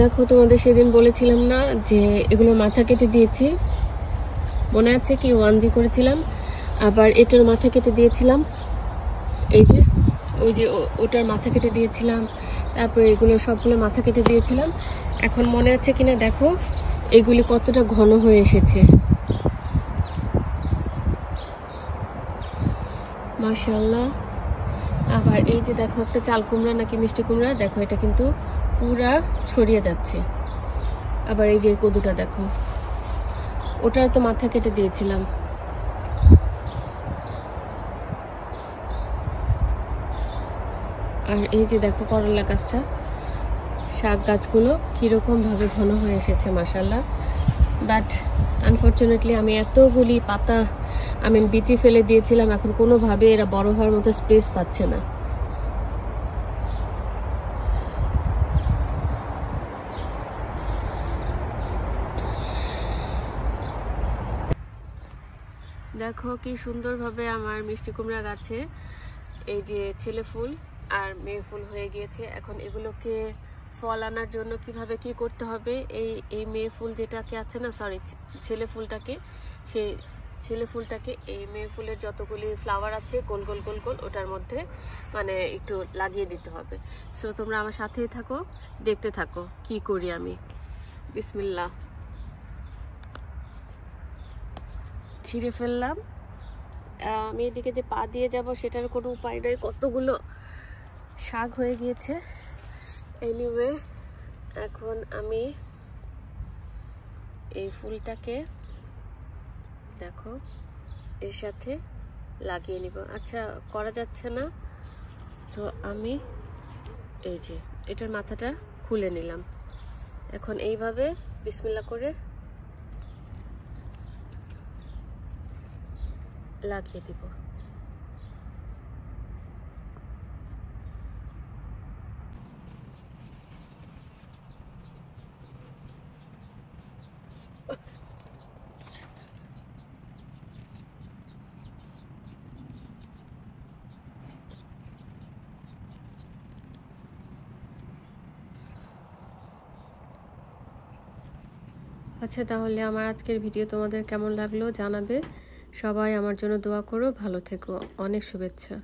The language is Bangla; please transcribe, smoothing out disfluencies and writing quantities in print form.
দেখো, তোমাদের সেদিন বলেছিলাম না যে এগুলো মাথা কেটে দিয়েছি, মনে আছে কি? 1G করেছিলাম, আবার এটার মাথা কেটে দিয়েছিলাম, এই যে ওই যে ওটার মাথা কেটে দিয়েছিলাম, তারপরে এগুলো সবগুলো মাথা কেটে দিয়েছিলাম। এখন মনে আছে কিনা দেখো, এগুলি কতটা ঘন হয়ে এসেছে, মাশাআল্লাহ। আবার এই যে দেখো, একটা চাল কুমড়া নাকি মিষ্টি কুমড়া, দেখো এটা কিন্তু পুরা ছড়িয়ে যাচ্ছে। আবার এই যে কদুটা দেখো, ওটার তো মাথা কেটে দিয়েছিলাম। আর এই যে দেখো করলা গাছটা, শাক গাছগুলো কিরকম ভাবে ঘন হয়ে এসেছে মাশাআল্লাহ। বাট আনফর্চুনেটলি আমি এতগুলি পাতা বিচি ফেলে দিয়েছিলাম, এখন কোনোভাবে এরা বড় হওয়ার মতো স্পেস পাচ্ছে না। দেখো কি সুন্দরভাবে আমার মিষ্টি কুমড়া গাছে এই যে ছেলে ফুল আর মেয়ে ফুল হয়ে গিয়েছে। এখন এগুলোকে ফল আনার জন্য কিভাবে কি করতে হবে, এই মেয়ে ফুল যেটাকে আছে না, সরি ছেলে ফুলটাকে, সেই ছেলে ফুলটাকে এই মেয়ে ফুলের যতগুলি ফ্লাওয়ার আছে গোল গোল গোল গোল ওটার মধ্যে মানে একটু লাগিয়ে দিতে হবে। সো তোমরা আমার সাথেই থাকো, দেখতে থাকো কি করি আমি। বিসমিল্লাহ। ছিঁড়ে ফেললাম। আমি এদিকে যে পা দিয়ে যাব সেটার কোনো উপায় নেই, কতগুলো শাক হয়ে গিয়েছে। এনিওয়ে, এখন আমি এই ফুলটাকে দেখো এর সাথে লাগিয়ে নিব। আচ্ছা, করা যাচ্ছে না তো আমি এই যে এটার মাথাটা খুলে নিলাম। এখন এইভাবে বিসমিল্লাহ করে লাগিয়ে দিব। আচ্ছা, তাহলে আমার আজকের ভিডিও তোমাদের কেমন লাগলো জানাবে। সবাই আমার জন্য দোয়া করো, ভালো থেকো, অনেক শুভেচ্ছা।